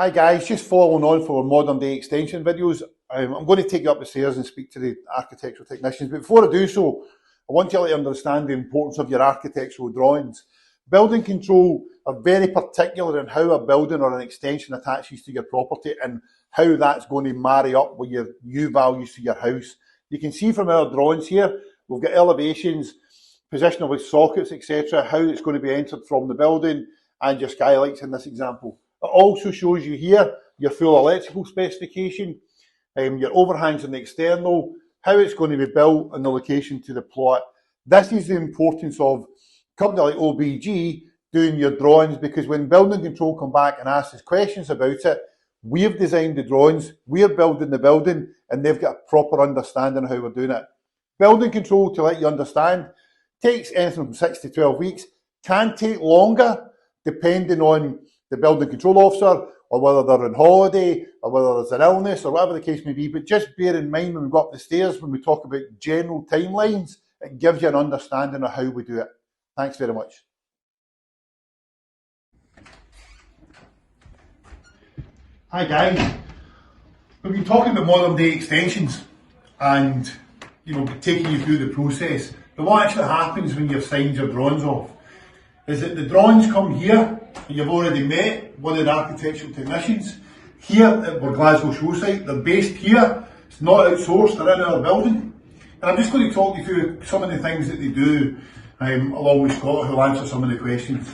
Hi guys, just following on for our modern day extension videos. I'm going to take you up the stairs and speak to the architectural technicians, but before I do so, I want you to understand the importance of your architectural drawings. Building control are very particular in how a building or an extension attaches to your property and how that's going to marry up with your U values to your house. You can see from our drawings here, we've got elevations, position of sockets, etc., how it's going to be entered from the building and your skylights in this example. It also shows you here your full electrical specification, your overhangs on the external, how it's going to be built and the location to the plot. This is the importance of a company like OBG doing your drawings, because when building control come back and ask us questions about it, we've designed the drawings, we're building the building, and they've got a proper understanding of how we're doing it. Building control, to let you understand, takes anything from 6 to 12 weeks, can take longer depending on the building control officer, or whether they're on holiday, or whether there's an illness, or whatever the case may be. But just bear in mind when we go up the stairs, when we talk about general timelines, it gives you an understanding of how we do it. Thanks very much. Hi guys, we've been talking about modern day extensions and taking you through the process. But what actually happens when you've signed your drawings off is that the drawings come here, and you've already met one of the architectural technicians here at our Glasgow show site. They're based here, it's not outsourced, they're in our building. And I'm just going to talk you through some of the things that they do, along with Scott, who'll answer some of the questions.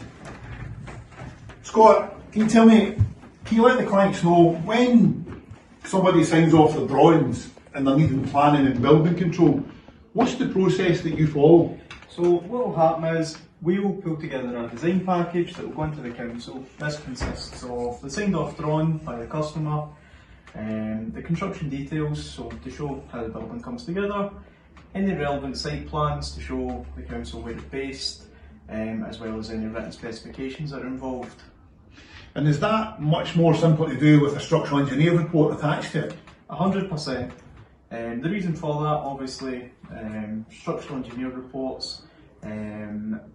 Scott, can you let the clients know when somebody signs off their drawings and they're needing planning and building control, what's the process that you follow? So what will happen is we will pull together a design package that will go into the council. This consists of the signed off drawing by the customer, the construction details, so to show how the building comes together, any relevant site plans to show the council where it's based, as well as any written specifications that are involved. And is that much more simple to do with a structural engineer report attached to it? 100%. The reason for that, obviously, structural engineer reports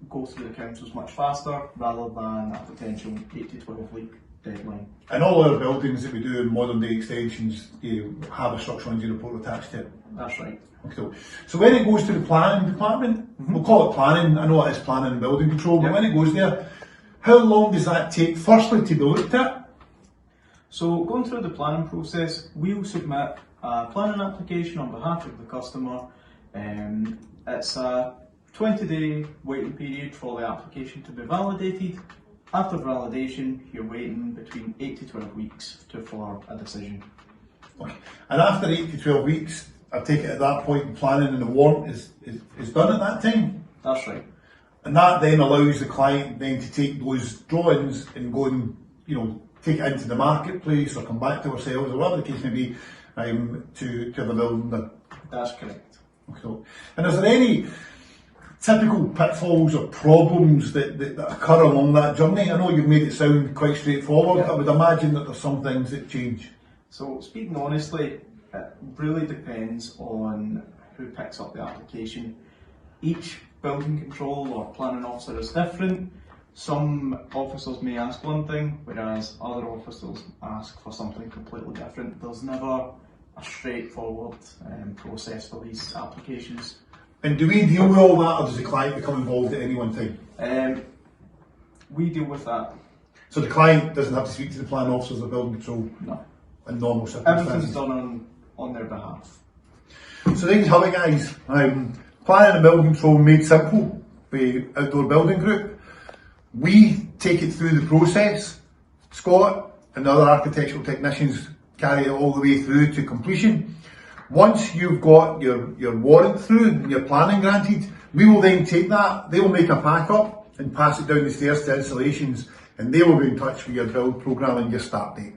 go through the councils much faster rather than a potential 8 to 12 week deadline. And all our buildings that we do in modern day extensions have a structural engineer report attached to it? That's right. Okay. So when it goes to the planning department, we'll call it planning, I know it is planning and building control, but when it goes there, how long does that take firstly to be looked at? So going through the planning process, we'll submit a planning application on behalf of the customer. It's a 20-day waiting period for the application to be validated. After validation, you're waiting between 8 to 12 weeks for a decision. Okay. And after 8 to 12 weeks, I take it at that point planning and the warrant is done at that time? That's right. And that then allows the client then to take those drawings and go and take it into the marketplace or come back to ourselves or whatever the case may be to the building done. That's correct. Okay. And is there any typical pitfalls or problems that occur along that journey? I know you've made it sound quite straightforward, but I would imagine that there's some things that change. So speaking honestly, it really depends on who picks up the application. Each building control or planning officer is different. Some officers may ask one thing, whereas other officers ask for something completely different. There's never a straightforward process for these applications. And do we deal with all that, or does the client become involved at any one time? We deal with that. So the client doesn't have to speak to the planning officers or building control? No. In normal circumstances? Everything's done on their behalf. So there you have it guys. Planning and building control made simple by Outdoor Building Group. We take it through the process. Scott and the other architectural technicians carry it all the way through to completion. Once you've got your warrant through and your planning granted, we will then take that, they will make a pack up and pass it down the stairs to installations, and they will be in touch with your build programme and your start date.